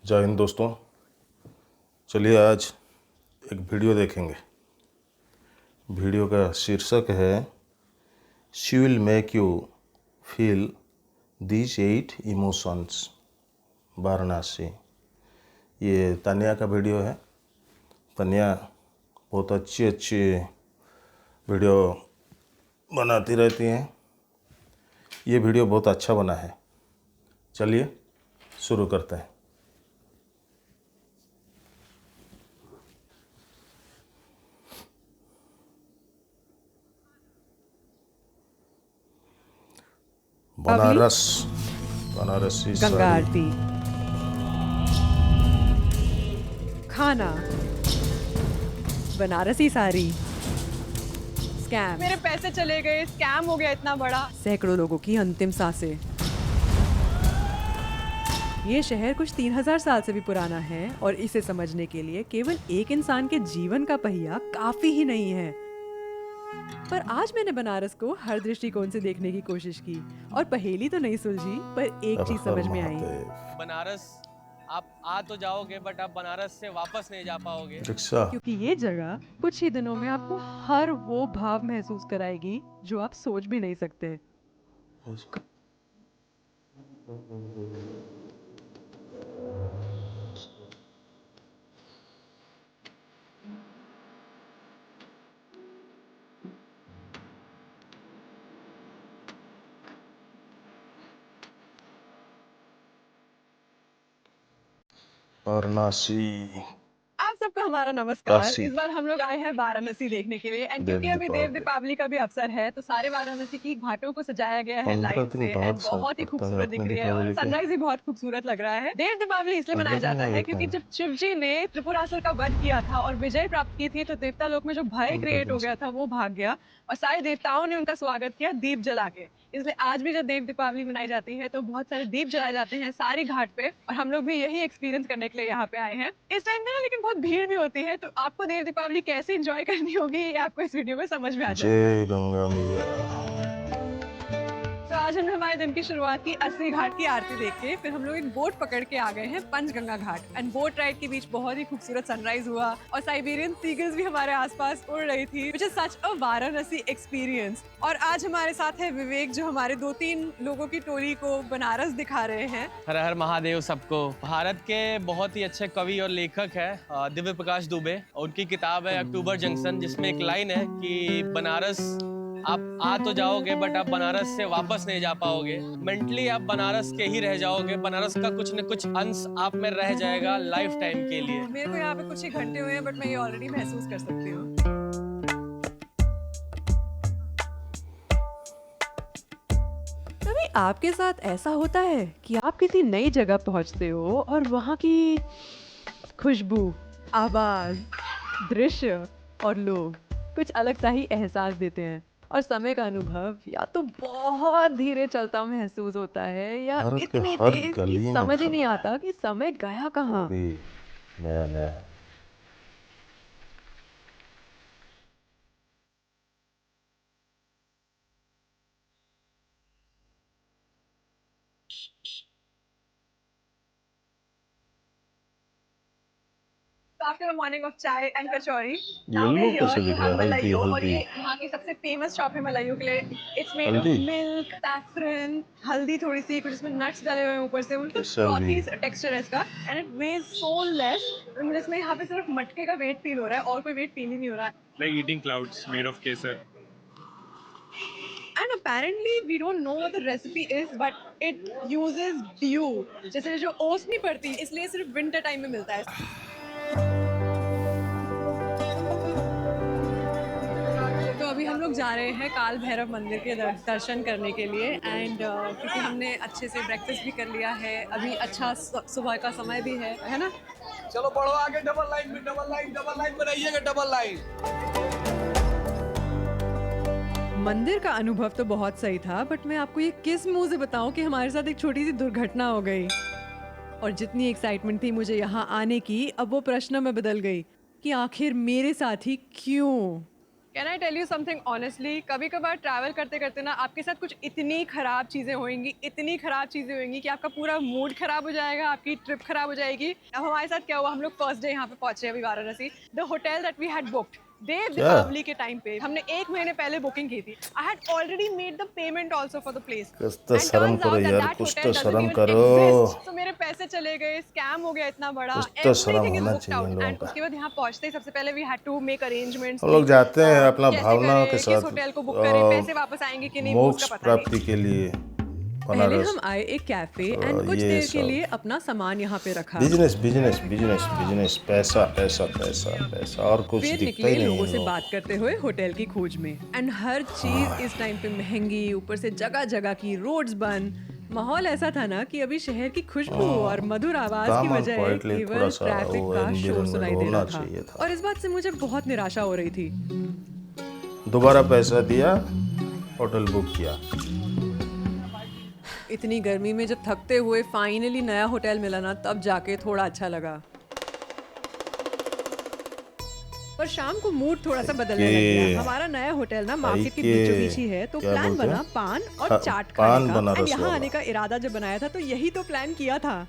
जय हिंद दोस्तों। चलिए आज एक वीडियो देखेंगे। वीडियो का शीर्षक है she will make you feel these 8 emotions, Varanasi. ये तानिया का वीडियो है। तानिया बहुत अच्छी वीडियो बनाती रहती हैं। ये वीडियो बहुत अच्छा बना है। चलिए शुरू करते हैं। बनारस, बनारसी गंगा साड़ी। आरती, खाना, बनारसी साड़ी, स्कैम, मेरे पैसे चले गए, स्कैम हो गया इतना बड़ा। सैकड़ों लोगों की अंतिम सांसें। ये शहर कुछ 3000 साल से भी पुराना है और इसे समझने के लिए केवल एक इंसान के जीवन का पहिया काफी ही नहीं है। पर आज मैंने बनारस को हर दृष्टिकोण से देखने की कोशिश की और पहेली तो नहीं सुलझी, पर एक हर चीज हर समझ में आई। महादेव। बनारस आप आ तो जाओगे बट आप बनारस से वापस नहीं जा पाओगे। रिक्शा। क्योंकि ये जगह कुछ ही दिनों में आपको हर वो भाव महसूस कराएगी जो आप सोच भी नहीं सकते। वाराणसी, आप सबको हमारा नमस्कार। काशी, इस बार हम लोग आए हैं वाराणसी देखने के लिए एंड क्योंकि अभी देव दीपावली का भी अवसर है तो सारे वाराणसी की घाटों को सजाया गया है 15 लाइट दिन से बाद एंड शायद बहुत ही पड़ता है खूबसूरत अपने दिख रही है और दीपावली के। सनराइज भी बहुत खूबसूरत लग रहा है। देव दीपावली इसलिए मनाया 15 दिन जाता या है एक क्योंकि महीना? जब शिव जी ने त्रिपुरासुर का वध किया था और विजय प्राप्त की थी तो देवता लोक में जो भय 15 क्रिएट दिन हो से। गया था वो भाग गया और सारे देवताओं ने उनका स्वागत किया दीप जला के। इसलिए आज भी जब देव दीपावली मनाई जाती है तो बहुत सारे दीप जलाए जाते हैं सारी घाट पे और हम लोग भी यही एक्सपीरियंस करने के लिए यहाँ पे आए हैं। इस टाइम पे ना लेकिन बहुत भीड़ भी होती है तो आपको देव दीपावली कैसे एंजॉय करनी होगी ये आपको इस वीडियो में समझ में आ जाएगा। जय गंगा मैया। तो आज हमने हमारे दिन की शुरुआत की अस्सी घाट की आरती देख के, फिर हम लोग एक बोट पकड़ के आ गए हैं पंचगंगा घाट एंड बोट राइड के बीच बहुत ही खूबसूरत सनराइज हुआ और साइबेरियन सीगल्स भी हमारे आसपास उड़ रही थी which is such a Varanasi experience. और आज हमारे साथ है विवेक जो हमारे 2-3 लोगों की टोली को बनारस दिखा रहे हैं। हर हर महादेव सबको। भारत के बहुत ही अच्छे कवि और लेखक है दिव्य प्रकाश दुबे। उनकी किताब है अक्टूबर जंक्शन जिसमें एक लाइन है कि बनारस आप आ तो जाओगे बट आप बनारस से वापस नहीं जा पाओगे। मेंटली आप बनारस के ही रह जाओगे। बनारस का कुछ न कुछ अंश आप में रह जाएगा लाइफ टाइम के लिए। मेरे को यहाँ पे कुछ ही घंटे हुए हैं बट मैं ये ऑलरेडी महसूस कर सकती हूँ। कभी आपके साथ ऐसा होता है कि आप किसी नई जगह पहुंचते हो और वहां की खुशबू, आवाज, दृश्य और लोग कुछ अलग सा ही एहसास देते हैं और समय का अनुभव या तो बहुत धीरे चलता महसूस होता है या भारत के इतनी हर तेज कि गली में समझ ही नहीं आता कि समय गया कहाँ। भी नया नया। आफ्टर अ मॉर्निंग ऑफ चाय एंड कचौरी येलो कैसे दिख रहा है? हल्दी मलाइयो और हल्दी ये यहाँ की सबसे फेमस शॉप है मलाइयो के लिए। इट्स मेड ऑफ हल्दी? मिल्क, सैफरन, हल्दी थोड़ी सी, कुछ इसमें नट्स डले हुए हैं ऊपर से, मतलब केसर भी। फ्रॉथी टेक्सचर है इसका and it ways so less. मुझे इसमें यहाँ पे सिर्फ मटके का वेट फील हो रहा है और कोई वेट फील ही नहीं हो रहा है। Like eating clouds made of kesar. And apparently we don't know what the recipe is but it uses dew, जैसे जो ओस नहीं पड़ती इसलिए सिर्फ विंटर टाइम में मिलता है। तो अभी हम लोग जा रहे हैं काल भैरव मंदिर के दर्शन करने के लिए एंड क्योंकि हमने अच्छे से ब्रेकफास्ट भी कर लिया है, अभी अच्छा सुबह का समय भी है ना। चलो बढ़ो आगे, डबल लाइन बनाइएगा, डबल लाइन। मंदिर का अनुभव तो बहुत सही था बट मैं आपको ये किस मुंह से बताऊं कि हमारे साथ एक छोटी सी दुर्घटना हो गई और जितनी एक्साइटमेंट थी मुझे यहाँ आने की अब वो प्रश्न में बदल गई कि आखिर मेरे साथ ही क्यों। Can I tell you something honestly, कभी कभार ट्रैवल करते करते ना आपके साथ कुछ इतनी खराब चीज़ें होंगी, इतनी खराब चीज़ें होंगी कि आपका पूरा मूड खराब हो जाएगा, आपकी ट्रिप खराब हो जाएगी। अब हमारे साथ क्या हुआ, हम लोग फर्स्ट डे यहाँ पे पहुंचे अभी Varanasi. The hotel that we had booked Dev Deepawali के टाइम पे हमने 1 महीने पहले बुकिंग की थी। I had already made the payment also for the place. कुछ तो शर्म करो यार, कुछ तो शर्म करो। तो मेरे पैसे चले गए, स्कैम हो गया इतना बड़ा। कुछ तो शर्म Everything is होना booked चाहिए out. इन लोगों And का। उसके बाद यहाँ पहुँचते ही सबसे पहले we had to make arrangements। हम लोग जाते हैं अपना कैसे भावनाओं करें, के किस साथ होटल को बुक करें, पैसे वापस आएंगे कि नहीं, वो मोक्ष उसका पता नहीं। प्राप्ति के लिए पहले बनारस। हम आए एक कैफे एंड कुछ ये देर के सब। लिए अपना सामान यहाँ पे रखा। बिजनेस बिजनेस बिजनेस बिजनेस, पैसा पैसा पैसा पैसा, और कुछ फिर दिखता निकले ही नहीं लोगों इन से लोगों को। बात करते हुए होटल की खोज में। एंड हर चीज इस टाइम पे महंगी, ऊपर से जगह जगह की रोड्स बंद। माहौल ऐसा था ना कि अभी शहर की खुशबू और मधुर आवाज की दामन बजाय quietly थोड़ा केवल सा ट्रैफिक वो का शोर environment सुनाई दे होना रहा चाहिए था था। और इस बात से मुझे बहुत निराशा हो रही थी। दोबारा पैसा दिया, होटल बुक किया। इतनी गर्मी में जब थकते हुए फाइनली नया होटल मिला ना, तब जाके थोड़ा अच्छा लगा। पर शाम को मूड थोड़ा सा बदलने लग गया। हमारा नया होटल ना मार्केट के बीचों बीच ही है, तो क्या प्लान बोलते हैं? बना पान और चाट पान खाने का। बनारस एंड यहाँ वाला। आने का इरादा जब बनाया था तो यही तो प्लान किया था।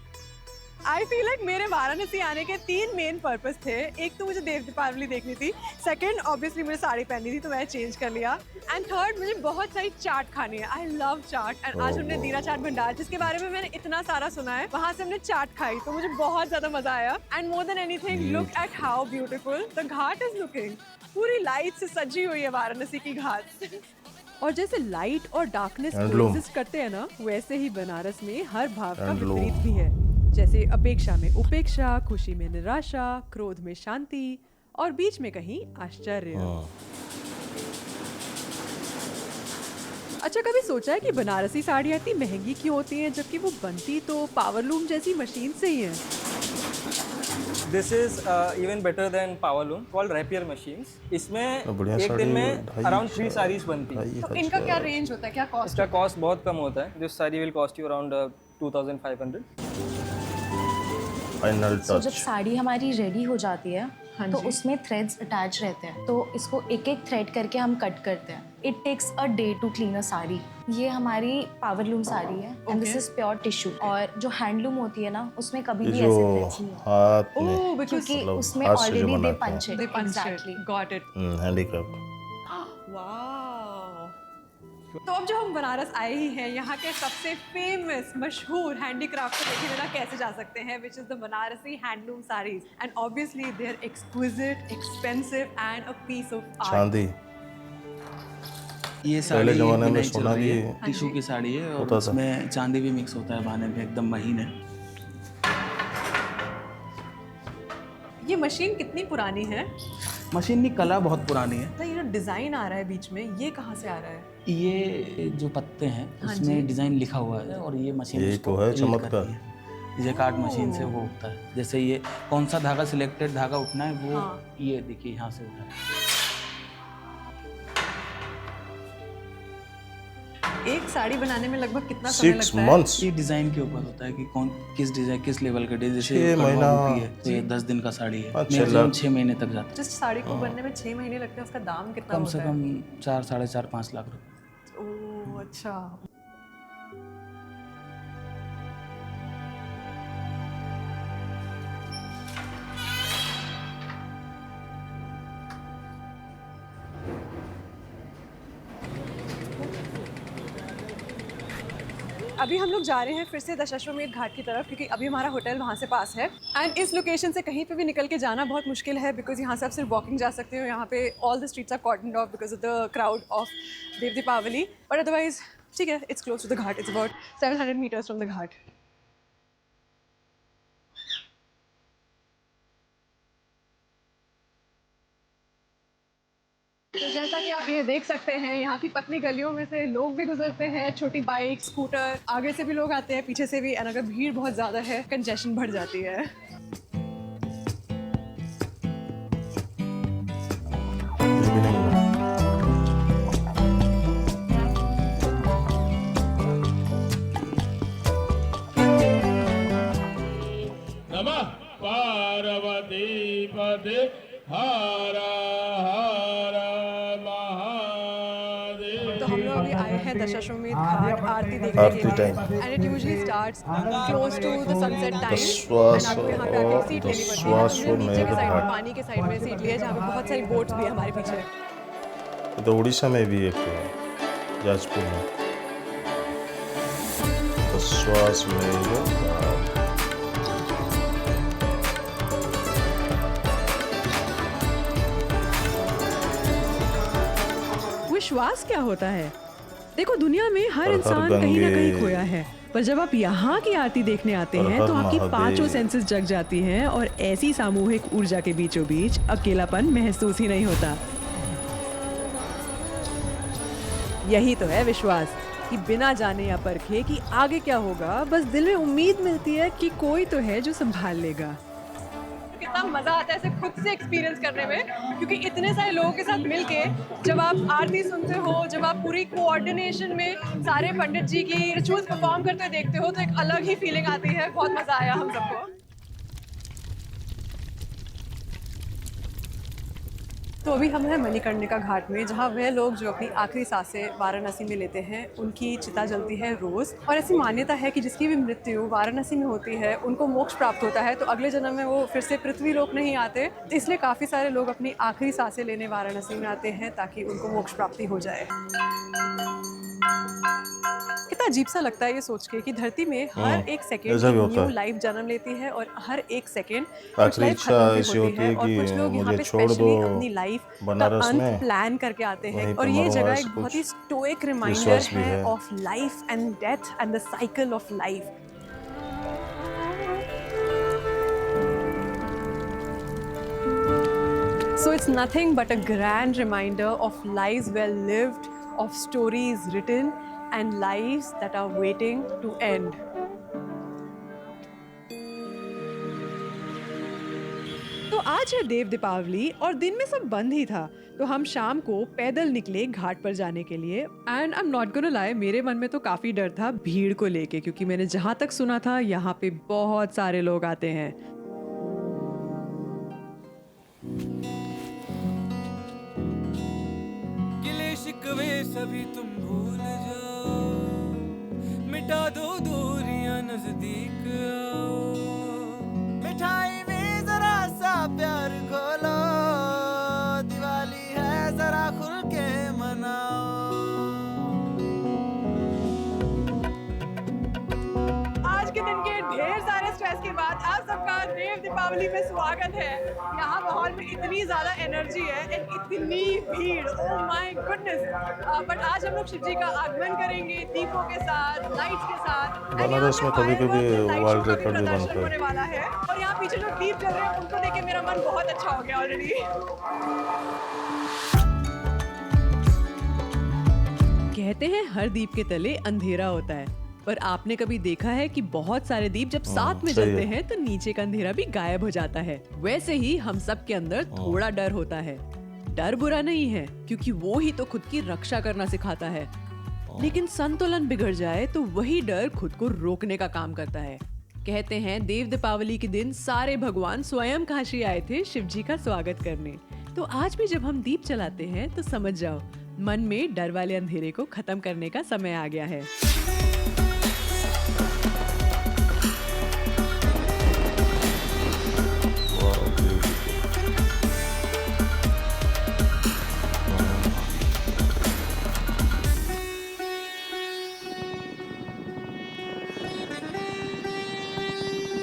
आई फील लाइक मेरे वाराणसी आने के 3 मेन पर्पस थे। एक तो मुझे देव दीपावली देखनी थी, सेकंड ऑब्वियसली मुझे साड़ी पहननी थी तो मैं चेंज कर लिया, एंड थर्ड मुझे बहुत सारी चाट खानी है। I love chaat. एंड आज हमने दीरा चाट भंडार, जिसके बारे में मैंने इतना सारा सुना है, वहाँ से हमने चाट खाई तो मुझे बहुत ज्यादा मजा आया। And more than anything, look at how beautiful the Ghat is looking. पूरी लाइट से सजी हुई है वाराणसी की घाट। और जैसे लाइट और डार्कनेस Handloom। कोएग्जिस्ट करते हैं ना, वैसे ही बनारस में हर भाव का Handloom। विपरीत भी है। जैसे अपेक्षा में उपेक्षा, खुशी में निराशा, क्रोध में शांति और बीच में कहीं आश्चर्य। अच्छा, कभी सोचा है कि बनारसी साड़ियाँ इतनी महंगी क्यों होती हैं, जबकि वो बनती तो पावरलूम जैसी मशीन से ही है। This is even better than power loom, called rapier machines. इसमें बढ़िया एक साड़ी दिन में 2,500 अराउंड 3 साड़ीज बनती है। तो इनका क्या रेंज होता है, क्या कॉस्ट? इसका कॉस्ट बहुत कम होता है। This sari will cost you around 2500। Final तो टच। जब साड़ी हमारी रेडी हो जाती है तो उसमें थ्रेड्स अटैच रहते हैं, तो इसको एक एक थ्रेड करके हम कट करते हैं। It takes a day to clean a sari. ये हमारी पावरलूम साड़ी है and this is pure tissue. और जो हैंडलूम होती है ना, उसमें कभी ये भी जो ऐसे थ्रेड्स नहीं होते, हाथ में ओह, बिकॉज़ क्योंकि मतलब उसमें हाथ से जो ऑलरेडी दे बनाते हैं। Punch it. They punch it. Exactly. Got it. Handicraft. Wow. तो अब जो हम बनारस आए ही हैं, यहाँ के सबसे फेमस मशहूर हैंडीक्राफ्ट को देखे बिना कैसे जा सकते हैं, which is the Banarasi handloom saris. And obviously they are exquisite, expensive and a piece of art. चांदी। ये पहले साड़ी जमाने में बुनाई चल सोना रही भी है, टिश्यू की साड़ी है और होता था। उसमें चांदी भी मिक्स होता है बाने में, एकदम महीन है। ये मशीन कितनी पुरानी है? मशीन की कला बहुत पुरानी है। तो ये जो डिजाइन आ रहा है बीच में, ये कहाँ से आ रहा है? ये जो पत्ते हैं उसमें डिजाइन लिखा हुआ है और ये मशीन यही उसको तो है रीड चमत्कार। करती है। ये कार्ड मशीन से वो उठता है। जैसे ये कौन सा धागा सिलेक्टेड धागा उठना है वो ये देखिए यहाँ से उठा है। एक साड़ी बनाने में लगभग कितना समय 6 लगता है? months। ये डिजाइन के ऊपर होता है कि कौन किस डिजाइन किस लेवल का डिजाइन। जैसे 6 कढ़वा महीना। बूटी है तो ये 10 दिन का साड़ी है, 5-6 मैक्सिमम लाख। 6 महीने तक जाता है। जिस साड़ी को बनने में 6 महीने लगते हैं, उसका दाम कितना कम होता से है? कम 4 साढ़े 4 5 लाख रुपए। ओह अच्छा। अभी हम लोग जा रहे हैं फिर से दशाश्वमेध घाट की तरफ, क्योंकि अभी हमारा होटल वहाँ से पास है। एंड इस लोकेशन से कहीं पे भी निकल के जाना बहुत मुश्किल है, बिकॉज यहाँ से आप सिर्फ वॉकिंग जा सकते हो। यहाँ पे all the streets are cordoned off because of the crowd of Dev Deepawali. But otherwise ठीक है, it's close to the ghat. It's about 700 metres from the ghat. तो जैसा कि आप ये देख सकते हैं, यहाँ की पतली गलियों में से लोग भी गुजरते हैं, छोटी बाइक, स्कूटर, आगे से भी लोग आते हैं, पीछे से भी। और अगर भीड़ बहुत ज़्यादा है, कंजेशन बढ़ जाती है। नमः पार्वती पदे हर हर हैं दशाश्वमेध घाट आरती देखने आरती के लिए time. And it usually starts close to the sunset time दसवां आपको यहाँ पे आके सीट लेनी पड़ती है। दसवां हमने नीचे के साइड में घाट। पानी के साइड में सीट ली है जहाँ पे बहुत सारी बोट्स भी है हमारे पीछे। ये तो उड़ीसा में भी एक है, जाजपुर में। दसवां विश्वास क्या होता है? देखो दुनिया में हर हर इंसान कहीं ना गंगे। कहीं खोया है, पर जब आप यहाँ की आरती देखने आते हर हैं हर तो आपकी महादेव। पांचों सेंसेस जग जाती हैं और ऐसी सामूहिक ऊर्जा के बीचों बीच अकेलापन महसूस ही नहीं होता। यही तो है विश्वास कि बिना जाने या परखे कि आगे क्या होगा, बस दिल में उम्मीद मिलती है कि कोई तो है जो संभाल लेगा। कितना मजा आता है इसे खुद से एक्सपीरियंस करने में, क्योंकि इतने सारे लोगों के साथ मिलके जब आप आरती सुनते हो, जब आप पूरी कोऑर्डिनेशन में सारे पंडित जी की रिचुअल्स परफॉर्म करते देखते हो, तो एक अलग ही फीलिंग आती है। बहुत मजा आया हम सबको। तो अभी हम हैं मणिकर्णिका घाट में, जहाँ वह लोग जो अपनी आखिरी सांसें वाराणसी में लेते हैं उनकी चिता जलती है रोज़। और ऐसी मान्यता है कि जिसकी भी मृत्यु वाराणसी में होती है उनको मोक्ष प्राप्त होता है, तो अगले जन्म में वो फिर से पृथ्वी लोक नहीं आते। इसलिए काफ़ी सारे लोग अपनी आखिरी सांसें लेने वाराणसी में आते हैं ताकि उनको मोक्ष प्राप्ति हो जाए। कितना अजीब सा लगता है ये सोच के कि धरती में हर एक सेकंड ऐसा भी होता न्यू है। लाइफ जन्म लेती है और हर एक सेकंड आखिरी इच्छा ऐसी होती है और कुछ कि लोग यहाँ मुझे पे छोड़ स्पेशली दो अपनी लाइफ का बनारस अंत में, प्लान करके आते हैं। वहीं और पे ये मरूंगा, जगह ऐसा एक बहुत कुछ ही स्टोइक रिमाइंडर विश्वास भी है है। Of life and death and the cycle of life. So it's nothing but a grand reminder of lives well lived, of stories written, and lives that are waiting to end. तो आज है देव दीपावली और दिन में सब बंद ही था, तो हम शाम को पैदल निकले घाट पर जाने के लिए। And I am not gonna lie, मेरे मन में तो काफी डर था भीड़ को लेके, क्योंकि मैंने जहाँ तक सुना था यहाँ पे बहुत सारे लोग आते हैं। गिले शिकवे सभी तुम भूल जाओ, मिटा दो दूरियां नजदीक आओ, मिठाई में जरा सा प्यार घोलो, दिवाली है जरा खुल के मनाओ। आज के दिन के ढेर सारे स्ट्रेस के बाद आप सबका देव दीपावली में स्वागत है। यहाँ माहौल में इतनी ज्यादा एनर्जी है एंड इतनी भीड़, ओह माय गुडनेस। बट आज हम लोग शिव जी का आगमन करेंगे दीपों के साथ, लाइट्स के साथ। And बनारस यहाँ में पे कभी-कभी fireworks and light world show का रिकॉर्ड भी प्रदर्शन बनता है। होने वाला है। और यहाँ पीछे जो दीप जल रहे हैं उनको देख के मेरा मन बहुत अच्छा हो गया ऑलरेडी। कहते हैं हर दीप के तले अंधेरा होता है, पर आपने कभी देखा है कि बहुत सारे दीप जब साथ में सही जलते है। हैं तो नीचे का अंधेरा भी गायब हो जाता है। वैसे ही हम सब के अंदर थोड़ा डर होता है। डर बुरा नहीं है, क्योंकि वो ही तो खुद की रक्षा करना सिखाता है। लेकिन संतुलन बिगड़ जाए तो वही डर खुद को रोकने का काम करता है। कहते हैं देव दीपावली के दिन सारे भगवान स्वयं काशी आए थे शिव जी का स्वागत करने। तो आज भी जब हम दीप जलाते हैं तो समझ जाओ मन में डर वाले अंधेरे को खत्म करने का समय आ गया है।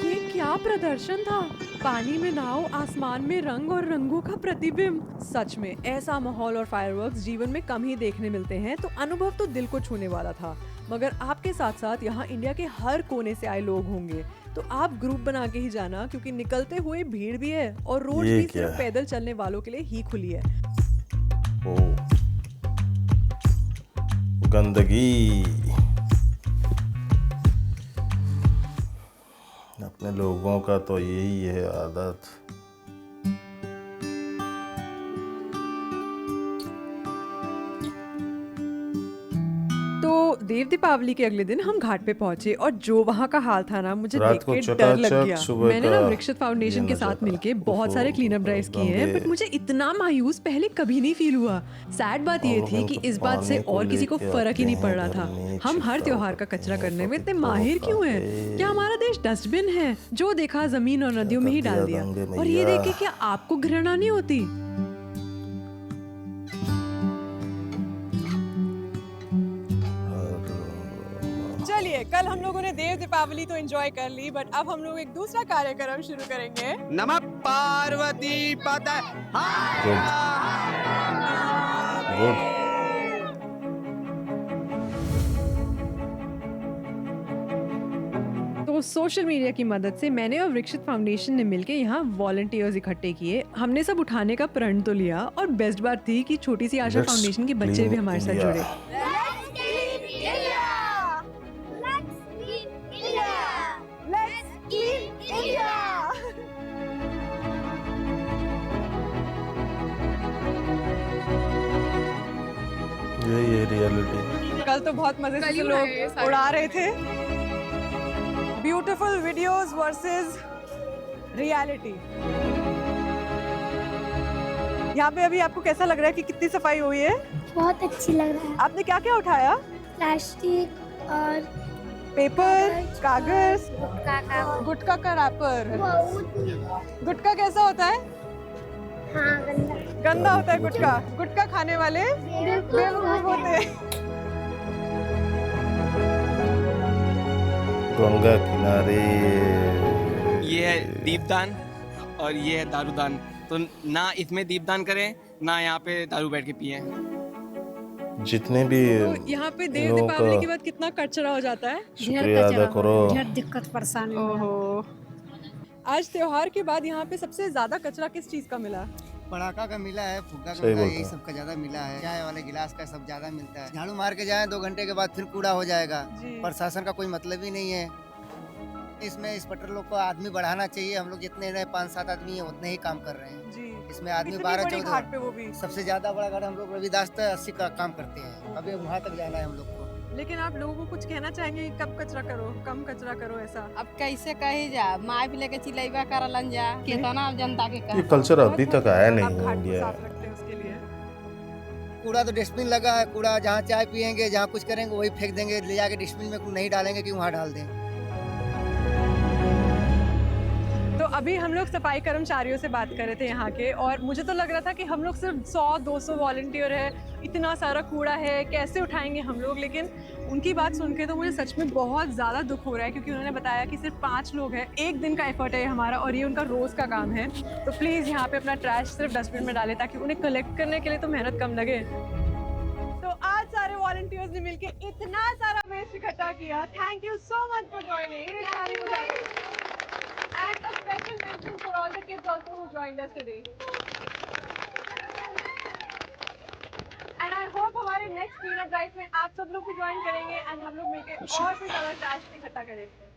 ये क्या प्रदर्शन था? पानी में नाव, आसमान में रंग और रंगों का प्रतिबिंब। सच में ऐसा माहौल और फायरवर्क्स जीवन में कम ही देखने मिलते हैं, तो अनुभव तो दिल को छूने वाला था। मगर आपके साथ साथ यहाँ इंडिया के हर कोने से आए लोग होंगे, तो आप ग्रुप बना के ही जाना, क्योंकि निकलते हुए भीड़ भी है और रोड ये भी क्या सिर्फ है? पैदल चलने वालों के लिए ही खुली है। ओ, गंदगी। अपने लोगों का तो यही है आदत। तो देव दीपावली के अगले दिन हम घाट पे पहुंचे और जो वहाँ का हाल था ना, मुझे रात देख को के डर चकाचक लग गया। सुबह मैंने ना का वृक्षित फाउंडेशन ये के साथ नजारा। मिलके बहुत सारे ओहो, क्लीनअप ड्राइव्स किए हैं, गंगे। बट मुझे इतना मायूस पहले कभी नहीं फील हुआ। सैड बात ये और थी कि इनको इस बात से पानी को और किसी को लेके फर्क ही नहीं आते पड़ हैं रहा घर था। में, हम हर छिड़काव त्योहार का करते कचरा हैं, करने में इतने पपीता माहिर क्यों हैं? उठाते। क्या हमारा देश डस्टबिन है? जो देखा जमीन और नदियों में ही कर डाल दिया दिया। गंगे और ये मैया। देख के क्या आपको घृणा नहीं होती? चलिए, कल हम लोगों ने देव दीपावली तो एंजॉय कर ली, बट अब हम लोग एक दूसरा कार्यक्रम शुरू करेंगे। नमः पार्वती पतये। गुड। तो सोशल मीडिया की मदद से मैंने और वृक्षित फाउंडेशन ने मिलकर यहाँ वॉलंटियर्स इकट्ठे किए। हमने सब उठाने का प्रण तो लिया और बेस्ट बात थी कि छोटी सी आशा Let's फाउंडेशन के बच्चे clean भी हमारे साथ India. जुड़े। ये रियलिटी। कल तो बहुत मजे से लोग उड़ा रहे थे। Beautiful videos versus reality. यहाँ पे अभी आपको कैसा लग रहा है कि कितनी सफाई हुई है? बहुत अच्छी लग रहा है। आपने क्या क्या उठाया? प्लास्टिक और पेपर, कागज, गुटखा का गुटखा का रैपर। बहुत गुटखा कैसा होता है? हाँ गंदा गंदा होता है गुटखा। गुटखा खाने वाले बेवकूफ होते हैं। गंगा किनारे। ये है दीपदान और ये है दारूदान। तो ना इसमें दीपदान करें, ना यहाँ पे दारू बैठ के पिए। जितने भी तो यहाँ पे देव लोगों दीपावली का के बाद कितना कचरा हो जाता है? शुक्रिया अदा करो। दिक्कत परेशानी ओहो। आज त्योहार के बाद यहाँ पे सबसे ज्यादा कचरा किस चीज का मिला? पटाखा का मिला है, फुग्गा का सही मिला है, बोलता यही है। सब का ज्यादा मिला है। चाय वाले गिलास का सब ज्यादा मिलता है। झाड़ू मार के जाए 2 घंटे के बाद फिर कूड़ा हो जाएगा। जी। प्रशासन का कोई मतलब ही नहीं है। इसमें इंस्पेक्टर लोग को आदमी बढ़ाना चाहिए। हम लोग जितने रहे 5-7 आदमी है उतने ही काम कर रहे हैं। जी। इसमें आदमी इतनी 12 बड़ी 14 घाट पे वो भी। सबसे ज्यादा बड़ा घाट हम लोग रविदास तक 80 का काम करते हैं। अभी वहाँ तक जाना है हम लोग को। लेकिन आप लोगों को कुछ कहना चाहेंगे कि कब कचरा करो, कम कचरा करो ऐसा? अब कैसे कहे जा, माँ भी लेके चिलैबा करलन जा, कितना अब जनता के ये कहे। कल्चर अभी तक आया आप नहीं घाट को इंडिया। साफ रखते हैं उसके लिए। कूड़ा तो डस्टबिन लगा है। कूड़ा जहाँ चाय पियेंगे, जहाँ कुछ करेंगे वही फेंक देंगे। ले जाके डस्टबिन में नहीं डालेंगे कि वहाँ डाल दें। तो अभी हम लोग सफाई कर्मचारियों से बात कर रहे थे यहाँ के, और मुझे तो लग रहा था कि हम लोग सिर्फ 100-200 वॉलंटियर है, इतना सारा कूड़ा है, कैसे उठाएंगे हम लोग। लेकिन उनकी बात सुन के तो मुझे सच में बहुत ज़्यादा दुख हो रहा है, क्योंकि उन्होंने बताया कि सिर्फ 5 लोग हैं, एक दिन का एफर्ट है हमारा और ये उनका रोज़ का काम है। तो प्लीज़ यहाँ पे अपना ट्रैश सिर्फ डस्टबिन में डालें, ताकि उन्हें कलेक्ट करने के लिए तो मेहनत कम लगे। तो आज सारे वॉलंटियर्स ने मिलकर इतना सारा वेस्ट इकट्ठा किया। Thank you so much for joining. And a special mention for all the kids also who joined us today. And I hope हमारे next cleanup drive में आप सब लोग भी ज्वाइन करेंगे and हम लोग मिलकर और भी ज़्यादा ट्रैश इकट्ठा करेंगे।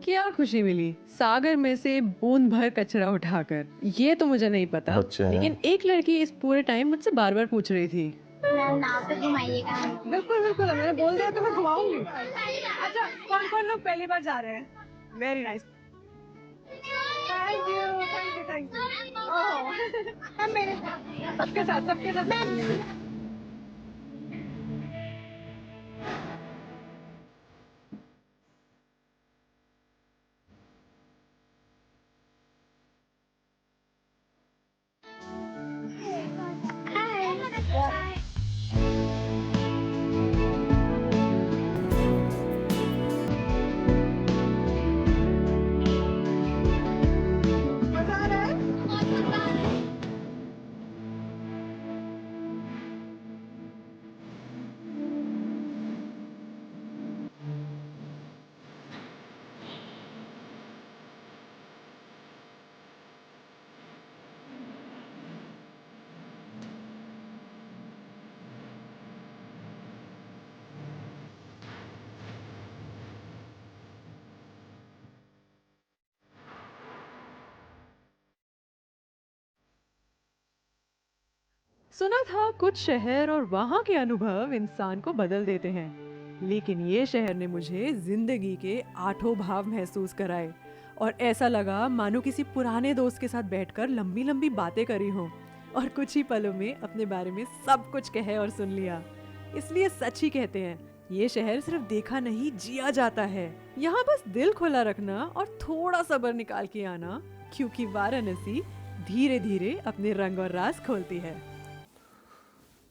क्या खुशी मिली सागर में से बूंद भर कचरा उठाकर, ये तो मुझे नहीं पता। अच्छे हैं। लेकिन एक लड़की इस पूरे टाइम मुझसे बार बार पूछ रही थी, नाव पे घुमाइएगा। बिल्कुल बिल्कुल, मैंने बोल दिया तो मैं घुमाऊंगी। अच्छा, कौन कौन लोग पहली बार जा रहे हैं? Very nice. Thank you thank you thank you. Oh, हम मेरे साथ सबके साथ। सुना था कुछ शहर और वहाँ के अनुभव इंसान को बदल देते हैं, लेकिन ये शहर ने मुझे जिंदगी के 8 भाव महसूस कराए और ऐसा लगा मानो किसी पुराने दोस्त के साथ बैठकर लंबी लंबी बातें करी हों और कुछ ही पलों में अपने बारे में सब कुछ कहे और सुन लिया। इसलिए सच ही कहते हैं, ये शहर सिर्फ देखा नहीं जिया जाता है। यहाँ बस दिल खुला रखना और थोड़ा सब्र निकाल के आना, क्योंकि वाराणसी धीरे धीरे अपने रंग और राज खोलती है।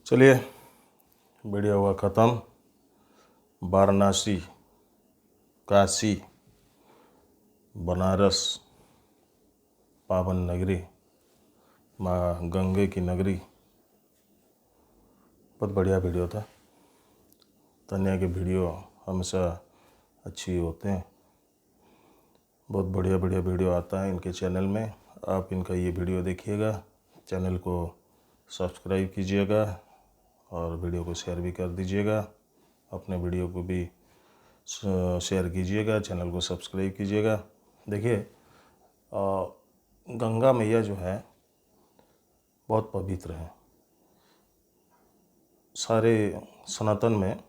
चलिए, वीडियो हुआ ख़त्म। वाराणसी, काशी, बनारस, पावन नगरी, माँ गंगे की नगरी, बहुत बढ़िया वीडियो था। तन्या के वीडियो हमेशा अच्छी होते हैं, बहुत बढ़िया बढ़िया वीडियो आता है इनके चैनल में। आप इनका ये वीडियो देखिएगा, चैनल को सब्सक्राइब कीजिएगा और वीडियो को शेयर भी कर दीजिएगा। अपने वीडियो को भी शेयर कीजिएगा, चैनल को सब्सक्राइब कीजिएगा। देखिए, गंगा मैया जो है बहुत पवित्र है। सारे सनातन में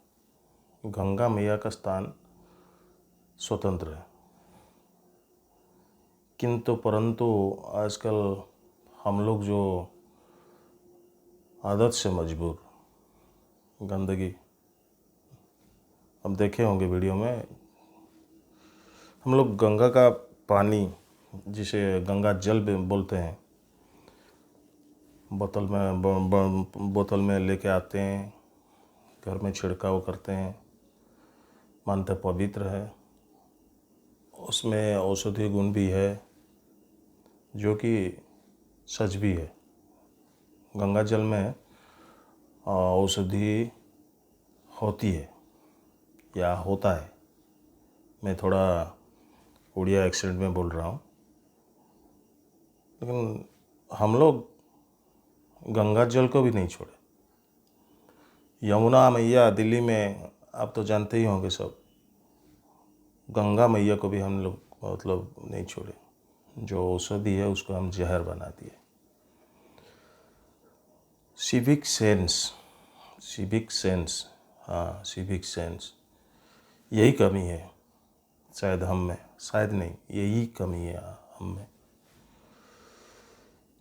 गंगा मैया का स्थान स्वतंत्र है, किंतु परंतु आजकल हम लोग जो आदत से मजबूर, गंदगी, अब देखे होंगे वीडियो में, हम लोग गंगा का पानी, जिसे गंगा जल बोलते हैं, बोतल में लेके आते हैं, घर में छिड़काव करते हैं, मानते पवित्र है, उसमें औषधीय गुण भी है, जो कि सच भी है। गंगा जल में औषधि होती है या होता है। मैं थोड़ा उड़िया एक्सेंट में बोल रहा हूँ, लेकिन हम लोग गंगा जल को भी नहीं छोड़े। यमुना मैया दिल्ली में आप तो जानते ही होंगे सब, गंगा मैया को भी हम लोग मतलब नहीं छोड़े। जो औषधि है उसको हम जहर बना दिए। सिविक सेंस, यही कमी है शायद हम में, शायद नहीं, यही कमी है हम में,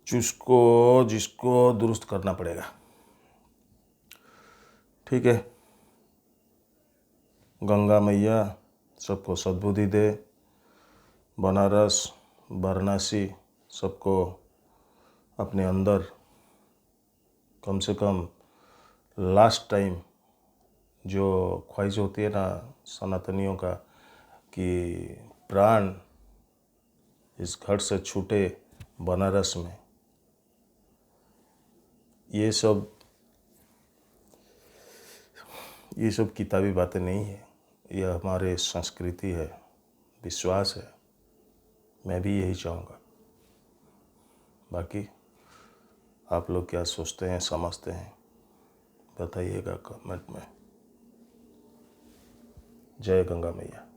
जिसको दुरुस्त करना पड़ेगा। ठीक है, गंगा मैया सबको सद्बुद्धि दे। बनारस, वाराणसी सबको अपने अंदर कम से कम लास्ट टाइम जो ख्वाहिश होती है ना सनातनियों का, कि प्राण इस घर से छूटे बनारस में, ये सब किताबी बातें नहीं है, यह हमारे संस्कृति है, विश्वास है। मैं भी यही चाहूँगा। बाकी आप लोग क्या सोचते हैं, समझते हैं, बताइएगा कमेंट में। जय गंगा मैया।